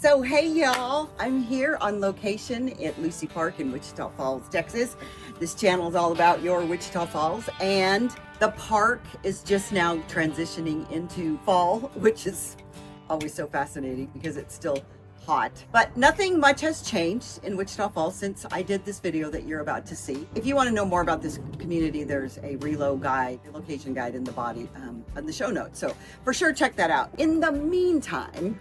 So hey y'all, I'm here on location at Lucy Park in Wichita Falls, Texas. This channel is all about your Wichita Falls, and the park is just now transitioning into fall, which is always so fascinating because it's still hot. But nothing much has changed in Wichita Falls since I did this video that you're about to see. If you want to know more about this community, there's a relocation guide in the body of the show notes. So for sure, check that out. In the meantime,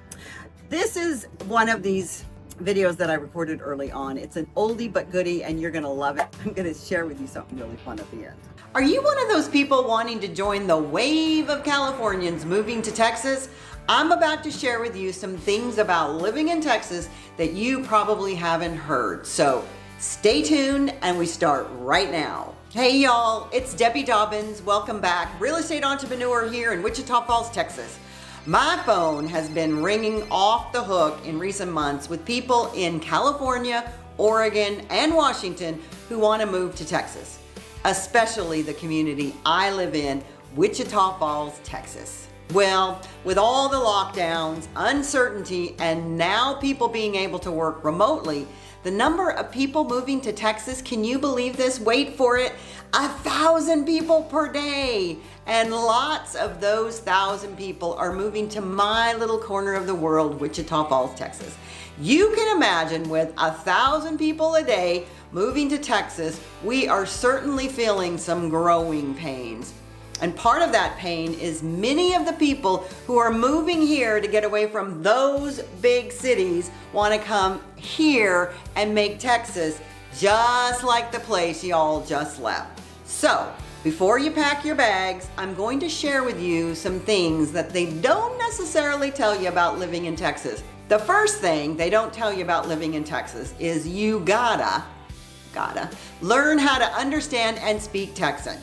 this is one of these videos that I recorded early on. It's an oldie but goodie, and you're gonna love it. I'm gonna share with you something really fun at the end. Are you one of those people wanting to join the wave of Californians moving to Texas? I'm about to share with you some things about living in Texas that you probably haven't heard. So stay tuned and we start right now. Hey y'all, it's Debbie Dobbins. Welcome back. Real estate entrepreneur here in Wichita Falls, Texas. My phone has been ringing off the hook in recent months with people in California, Oregon, and Washington who want to move to Texas, especially the community I live in, Wichita Falls, Texas. Well, with all the lockdowns, uncertainty, and now people being able to work remotely, the number of people moving to Texas, can you believe this? Wait for it, 1,000 people per day. And lots of those 1,000 people are moving to my little corner of the world, Wichita Falls, Texas. You can imagine with 1,000 people a day moving to Texas, we are certainly feeling some growing pains. And part of that pain is many of the people who are moving here to get away from those big cities want to come here and make Texas just like the place y'all just left. So before you pack your bags, I'm going to share with you some things that they don't necessarily tell you about living in Texas. The first thing they don't tell you about living in Texas is you gotta learn how to understand and speak Texan.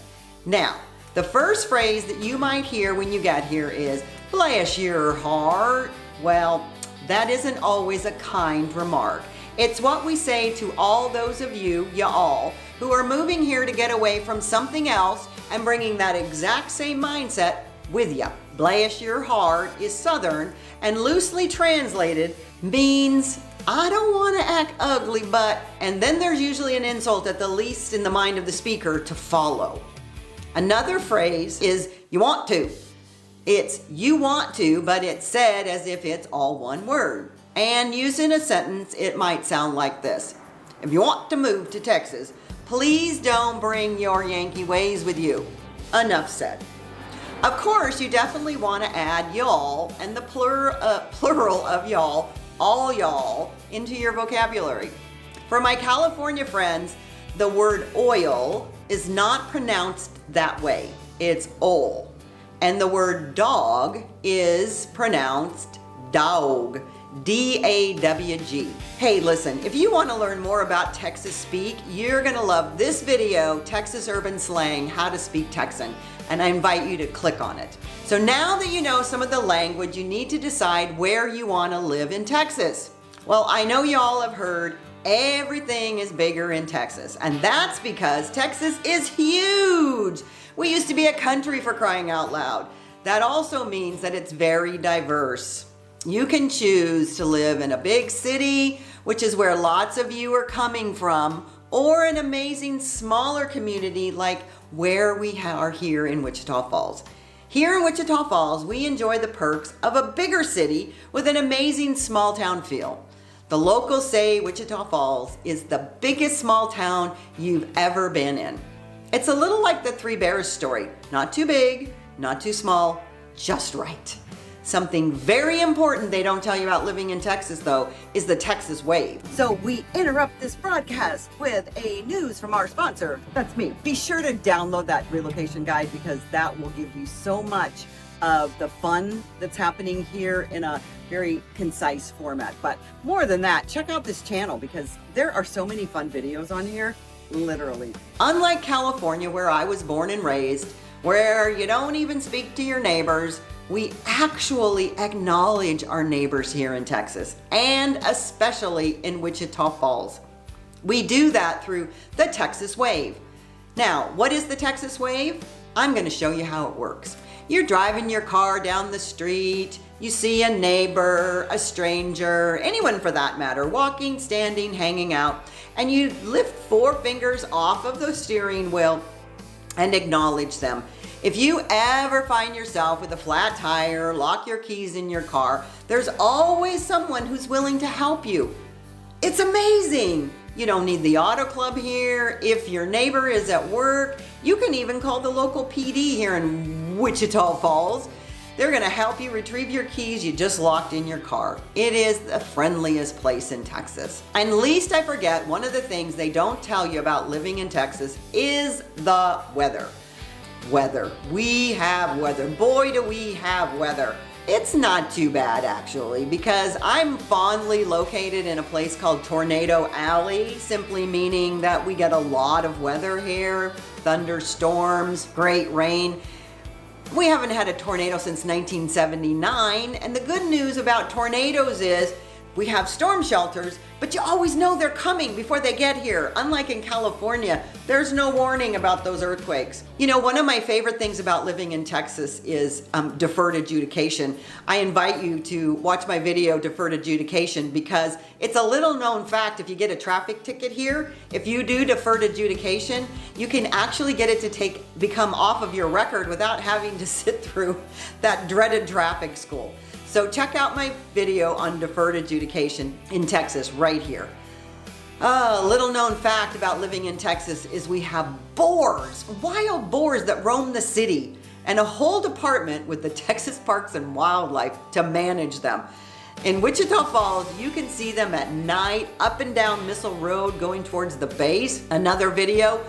Now, the first phrase that you might hear when you get here is, bless your heart. Well, that isn't always a kind remark. It's what we say to all those of y'all, who are moving here to get away from something else and bringing that exact same mindset with you. Bless your heart is Southern and loosely translated means, I don't want to act ugly, but, and then there's usually an insult at the least in the mind of the speaker to follow. Another phrase is you want to. It's you want to, but it's said as if it's all one word. And used in a sentence, it might sound like this. If you want to move to Texas, please don't bring your Yankee ways with you. Enough said. Of course, you definitely want to add y'all and the plural of y'all, all y'all, into your vocabulary. For my California friends, the word oil is not pronounced that way. It's ol. And the word dog is pronounced dawg. D-A-W-G. Hey, listen, if you want to learn more about Texas speak, you're going to love this video, Texas Urban Slang, How to Speak Texan, and I invite you to click on it. So now that you know some of the language, you need to decide where you want to live in Texas. Well, I know y'all have heard everything is bigger in Texas, and that's because Texas is huge. We used to be a country, for crying out loud. That also means that it's very diverse. You can choose to live in a big city, which is where lots of you are coming from, or an amazing smaller community like where we are here in Wichita Falls. Here in Wichita Falls, we enjoy the perks of a bigger city with an amazing small town feel. The locals say Wichita Falls is the biggest small town you've ever been in. It's a little like the Three Bears story. Not too big, not too small, just right. Something very important they don't tell you about living in Texas, though, is the Texas wave. So we interrupt this broadcast with a news from our sponsor. That's me. Be sure to download that relocation guide because that will give you so much of the fun that's happening here in a very concise format. But more than that, check out this channel because there are so many fun videos on here, literally. Unlike California, where I was born and raised, where you don't even speak to your neighbors, we actually acknowledge our neighbors here in Texas, and especially in Wichita Falls. We do that through the Texas Wave. Now, what is the Texas Wave? I'm going to show you how it works. You're driving your car down the street, You see a neighbor, a stranger, anyone for that matter, walking, standing, hanging out, and you lift 4 fingers off of the steering wheel and acknowledge them. If you ever find yourself with a flat tire, lock your keys in your car, there's always someone who's willing to help you. It's amazing. You don't need the auto club here. If your neighbor is at work, you can even call the local PD here in Wichita Falls. They're gonna help you retrieve your keys you just locked in your car. It is the friendliest place in Texas. And least I forget, one of the things they don't tell you about living in Texas is the weather. We have weather. Boy, do we have weather. It's not too bad actually, because I'm fondly located in a place called Tornado Alley, simply meaning that we get a lot of weather here, thunderstorms, great rain. We haven't had a tornado since 1979, and the good news about tornadoes is we have storm shelters, but you always know they're coming before they get here. Unlike in California, there's no warning about those earthquakes. You know, one of my favorite things about living in Texas is deferred adjudication. I invite you to watch my video, Deferred Adjudication, because it's a little known fact. If you get a traffic ticket here, if you do deferred adjudication, you can actually get it to become off of your record without having to sit through that dreaded traffic school. So check out my video on deferred adjudication in Texas right here. A little known fact about living in Texas is we have boars, wild boars that roam the city, and a whole department with the Texas Parks and Wildlife to manage them. In Wichita Falls, you can see them at night up and down Missile Road going towards the base. Another video,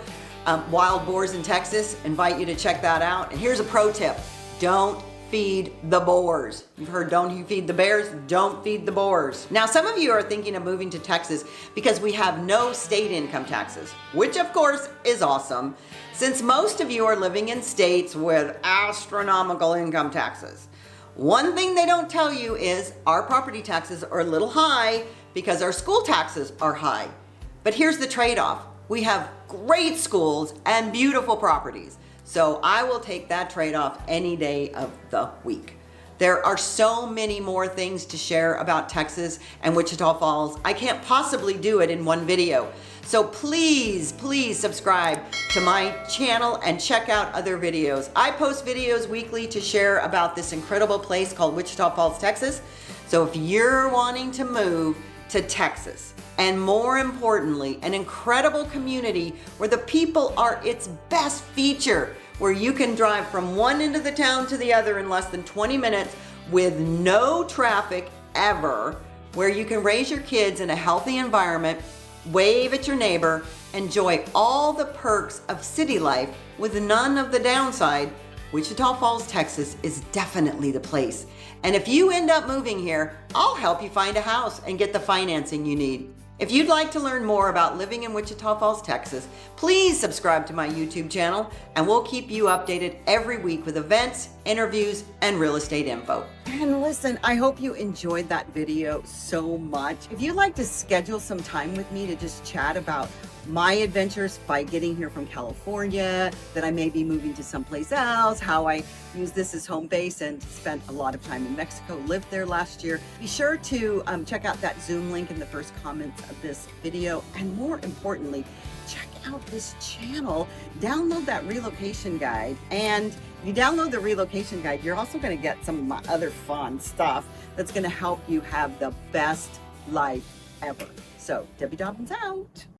wild boars in Texas, invite you to check that out. And here's a pro tip, don't feed the boars. You've heard, don't you feed the bears? Don't feed the boars. Now, some of you are thinking of moving to Texas because we have no state income taxes, which of course is awesome, since most of you are living in states with astronomical income taxes. One thing they don't tell you is our property taxes are a little high because our school taxes are high. But here's the trade-off. We have great schools and beautiful properties. So I will take that trade-off any day of the week. There are so many more things to share about Texas and Wichita Falls. I can't possibly do it in one video. So please, please subscribe to my channel and check out other videos. I post videos weekly to share about this incredible place called Wichita Falls, Texas. So if you're wanting to move to Texas, and more importantly, an incredible community where the people are its best feature, where you can drive from one end of the town to the other in less than 20 minutes with no traffic ever, where you can raise your kids in a healthy environment, wave at your neighbor, enjoy all the perks of city life with none of the downside, Wichita Falls, Texas is definitely the place. And if you end up moving here, I'll help you find a house and get the financing you need. If you'd like to learn more about living in Wichita Falls, Texas, please subscribe to my YouTube channel and we'll keep you updated every week with events, interviews, and real estate info. And listen, I hope you enjoyed that video so much. If you'd like to schedule some time with me to just chat about my adventures by getting here from California, that I may be moving to someplace else, how I use this as home base and spent a lot of time in Mexico, lived there last year, be sure to check out that Zoom link in the first comments of this video. And more importantly, check out this channel, download that relocation guide. And if you download the relocation guide, you're also going to get some of my other fun stuff that's going to help you have the best life ever. So, Debbie Dobbins out.